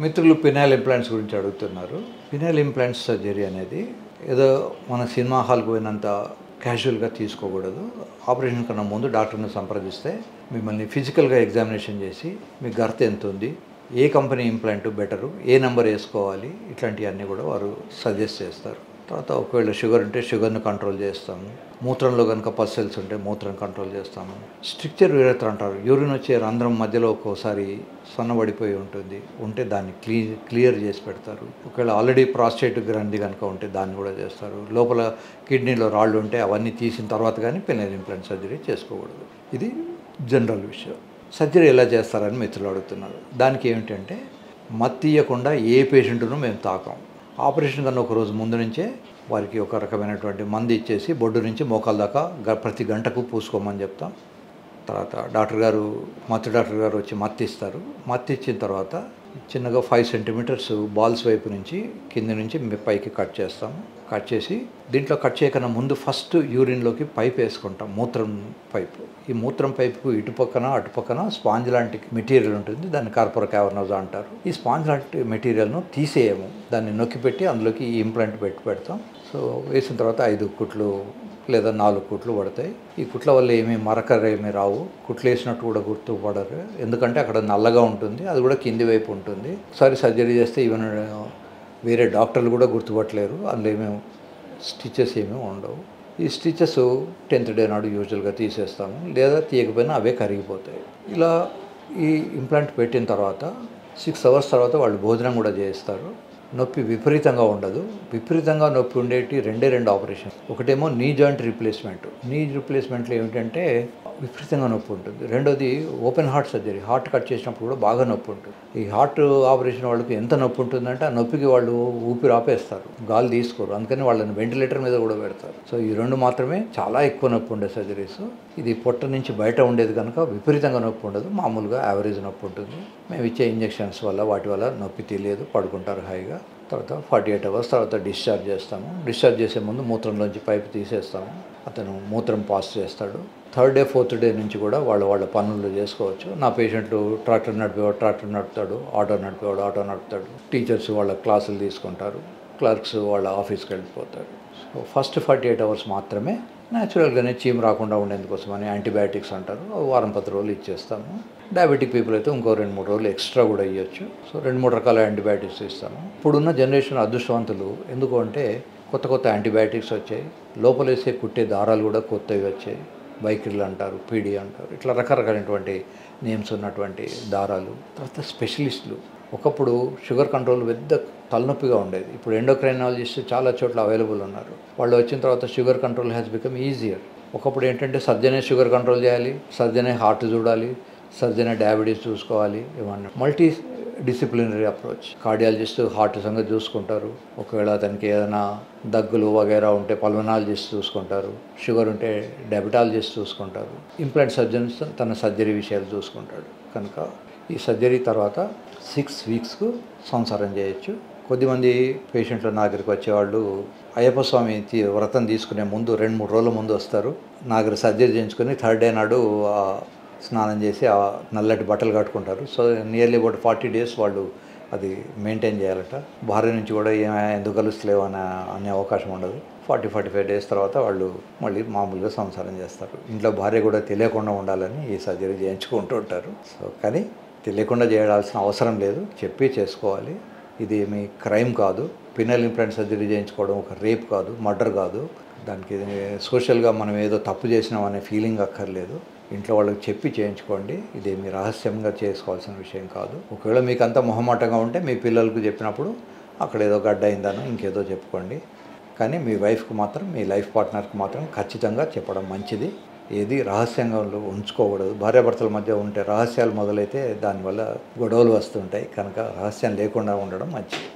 మిత్రులు penile implants గురించి అడుగుతున్నారు. పినాయిల్ ఇంప్లాంట్స్ సర్జరీ అనేది ఏదో మన సినిమా హాల్కి పోయినంత క్యాజువల్గా తీసుకోకూడదు. ఆపరేషన్ కన్నా ముందు డాక్టర్ని సంప్రదిస్తే మిమ్మల్ని ఫిజికల్గా ఎగ్జామినేషన్ చేసి మీ గర్త్ ఎంత ఉంది, ఏ కంపెనీ ఇంప్లాంట్ బెటరు, ఏ నెంబర్ వేసుకోవాలి, ఇట్లాంటివన్నీ కూడా వారు సజెస్ట్ చేస్తారు. తర్వాత ఒకవేళ షుగర్ ఉంటే షుగర్ని కంట్రోల్ చేస్తాము. మూత్రంలో కనుక పస్సెల్స్ ఉంటే మూత్రం కంట్రోల్ చేస్తాము. స్ట్రిక్చర్ యూరెథ్రా అంటారు, యూరిన్ వచ్చే రంధ్రం మధ్యలో ఒక్కోసారి సన్నబడిపోయి ఉంటే దాన్ని క్లియర్ చేసి పెడతారు. ఒకవేళ ఆల్రెడీ ప్రాస్టేట్ గ్రంథి కనుక ఉంటే దాన్ని కూడా చేస్తారు. లోపల కిడ్నీలో రాళ్ళు ఉంటే అవన్నీ తీసిన తర్వాత కానీ పినాయిల్ ఇంప్లాంట్ సర్జరీ చేసుకోకూడదు. ఇది జనరల్ విషయం. సర్జరీ ఎలా చేస్తారని మిత్రులు అడుగుతున్నారు. దానికి ఏమిటంటే మత్తీయకుండా ఏ పేషెంట్ను మేము తాకాం. ఆపరేషన్ కన్నా ఒక రోజు ముందు నుంచే వారికి ఒక రకమైనటువంటి మందు ఇచ్చేసి బొడ్డు నుంచి మోకాల దాకా ప్రతి గంటకు పూసుకోమని చెప్తాం. తర్వాత డాక్టర్ గారు వచ్చి మత్తు ఇస్తారు. మత్తు ఇచ్చిన తర్వాత చిన్నగా 5 సెంటీమీటర్స్ బాల్స్ వైపు నుంచి కింద నుంచి పైకి కట్ చేస్తాము. కట్ చేసి దీంట్లో కట్ చేయకన్నా ముందు ఫస్ట్ యూరిన్లోకి పైప్ వేసుకుంటాం, మూత్రం పైపు. ఈ మూత్రం పైపుకు ఇటుపక్కన అటుపక్కన స్పాంజ్ లాంటి మెటీరియల్ ఉంటుంది, దాన్ని కార్పొరా క్యావర్నోజా అంటారు. ఈ స్పాంజ్ లాంటి మెటీరియల్ను తీసేయము, దాన్ని నొక్కి పెట్టి అందులోకి ఈ ఇంప్లాంట్ పెడతాం. సో వేసిన తర్వాత 5 కుట్లు లేదా 4 కుట్లు పడతాయి. ఈ కుట్ల వల్ల ఏమీ రావు. కుట్లు వేసినట్టు కూడా గుర్తుపడరు, ఎందుకంటే అక్కడ నల్లగా ఉంటుంది, అది కూడా కింది వైపు ఉంటుంది. ఒకసారి సర్జరీ చేస్తే ఈవెన్ వేరే డాక్టర్లు కూడా గుర్తుపట్టలేరు, అందులో స్టిచెస్ ఏమీ ఉండవు. ఈ స్టిచెస్ 10th డే నాడు యూజువల్గా తీసేస్తాము, లేదా తీయకపోయినా అవే కరిగిపోతాయి. ఇలా ఈ ఇంప్లాంట్ పెట్టిన తర్వాత 6 hours తర్వాత వాళ్ళు భోజనం కూడా చేస్తారు. నొప్పి విపరీతంగా ఉండదు. విపరీతంగా నొప్పి ఉండేటి 2 ఆపరేషన్. ఒకటేమో నీ జాయింట్ రీప్లేస్మెంట్. నీ రీప్లేస్మెంట్లో ఏమిటంటే విపరీతంగా నొప్పి ఉంటుంది. రెండోది open heart surgery, heart cut చేసినప్పుడు కూడా బాగా నొప్పి ఉంటుంది. ఈ హార్ట్ ఆపరేషన్ వాళ్ళకి ఎంత నొప్పి ఉంటుందంటే ఆ నొప్పికి వాళ్ళు ఊపిరి ఆపేస్తారు, గాలి తీసుకోరు. అందుకని వాళ్ళని వెంటిలేటర్ మీద కూడా పెడతారు. సో ఈ 2 మాత్రమే చాలా ఎక్కువ నొప్పి ఉండే సర్జరీస్. ఇది పొట్ట నుంచి బయట ఉండేది కనుక విపరీతంగా నొప్పి ఉండదు, మామూలుగా యావరేజ్ నొప్పి ఉంటుంది. మేము ఇచ్చే ఇంజెక్షన్స్ వల్ల వాటి వల్ల నొప్పి తెలియదు, పడుకుంటారు హాయిగా. తర్వాత 48 hours తర్వాత డిశ్చార్జ్ చేస్తాము. డిశ్చార్జ్ చేసే ముందు మూత్రంలోంచి పైపు తీసేస్తాము, అతను మూత్రం పాస్ చేస్తాడు. 3rd డే 4th డే నుంచి కూడా వాళ్ళ పనులు చేసుకోవచ్చు. నా పేషెంట్లు ట్రాక్టర్ నడుపుతాడు, ఆటో నడుపుతాడు. టీచర్స్ వాళ్ళ క్లాసులు తీసుకుంటారు, క్లర్క్స్ వాళ్ళ ఆఫీస్కి వెళ్ళిపోతారు. సో ఫస్ట్ 48 hours మాత్రమే న్యాచురల్గానే చీమ్ రాకుండా ఉండేందుకోసమని యాంటీబయాటిక్స్ అంటారు, వారం 10 రోజులు ఇచ్చేస్తాము. డయాబెటిక్ పీపుల్ అయితే ఇంకో 2-3 రోజులు ఎక్స్ట్రా కూడా ఇవ్వచ్చు. సో 2-3 రకాల యాంటీబయాటిక్స్ ఇస్తాము. ఇప్పుడున్న జనరేషన్ అదృష్టవంతులు, ఎందుకు అంటే కొత్త యాంటీబయాటిక్స్ వచ్చాయి, లోపలేసే కుట్టే దారాలు కూడా కొత్తవి వచ్చాయి. బైకిల్ అంటారు, పీడీ అంటారు, ఇట్లా రకరకాలైనటువంటి నేమ్స్ ఉన్నటువంటి దారాలు. తర్వాత స్పెషలిస్టులు. ఒకప్పుడు షుగర్ కంట్రోల్ పెద్ద తలనొప్పిగా ఉండేది, ఇప్పుడు ఎండోక్రైనాలజిస్ట్ చాలా చోట్ల అవైలబుల్ ఉన్నారు. వాళ్ళు వచ్చిన తర్వాత sugar control has become easier. ఒకప్పుడు ఏంటంటే సర్జనే షుగర్ కంట్రోల్ చేయాలి, సర్జనే హార్ట్ చూడాలి, సర్జనే డయాబెటీస్ చూసుకోవాలి, ఇవన్నీ multi disciplinary approach. Cardiologist heart సంగతి చూసుకుంటారు, ఒకవేళ అతనికి ఏదైనా దగ్గులు వగైరా ఉంటే పల్మనాలజిస్ట్ చూసుకుంటారు, షుగర్ ఉంటే డయాబెటాలజిస్ట్ చూసుకుంటారు. ఇంప్లాంట్ సర్జన్స్ తన సర్జరీ విషయాలు చూసుకుంటాడు. కనుక ఈ సర్జరీ తర్వాత 6 weeks సంసారం చేయొచ్చు. కొద్దిమంది పేషెంట్లు నా దగ్గరికి వచ్చేవాళ్ళు అయ్యప్ప స్వామి వ్రతం తీసుకునే ముందు 2-3 రోజుల ముందు వస్తారు. నా దగ్గర సర్జరీ చేయించుకొని 3rd డే నాడు స్నానం చేసి ఆ నల్లటి బట్టలు కట్టుకుంటారు. సో నియర్లీ అబౌట్ 40 days వాళ్ళు అది మెయింటైన్ చేయాలట. భార్య నుంచి కూడా ఎందుకు కలుస్తలేవు అనే అవకాశం ఉండదు. 40-45 days తర్వాత వాళ్ళు మళ్ళీ మామూలుగా సంసారం చేస్తారు. ఇంట్లో భార్య కూడా తెలియకుండా ఉండాలని ఈ సర్జరీ చేయించుకుంటూ ఉంటారు. సో కానీ తెలియకుండా చేయాల్సిన అవసరం లేదు, చెప్పి చేసుకోవాలి. ఇది ఏమి క్రైమ్ కాదు. పినాయిల్ ఇంప్లాంట్ సర్జరీ చేయించుకోవడం ఒక రేప్ కాదు, మర్డర్ కాదు. దానికి సోషల్గా మనం ఏదో తప్పు చేసినాం అనే ఫీలింగ్ అక్కర్లేదు. ఇంట్లో వాళ్ళకి చెప్పి చేయించుకోండి, ఇదేమి రహస్యంగా చేసుకోవాల్సిన విషయం కాదు. ఒకవేళ మీకు అంతా మొహమాటంగా ఉంటే మీ పిల్లలకు చెప్పినప్పుడు అక్కడ ఏదో గడ్డ అయిందనో ఇంకేదో చెప్పుకోండి. కానీ మీ వైఫ్కి మాత్రం, మీ లైఫ్ పార్ట్నర్కి మాత్రం ఖచ్చితంగా చెప్పడం మంచిది. ఏది రహస్యంగా ఉంచుకోకూడదు. భార్యాభర్తల మధ్య ఉంటే రహస్యాలు మొదలైతే దానివల్ల గొడవలు వస్తుంటాయి. కనుక రహస్యం లేకుండా ఉండడం మంచిది.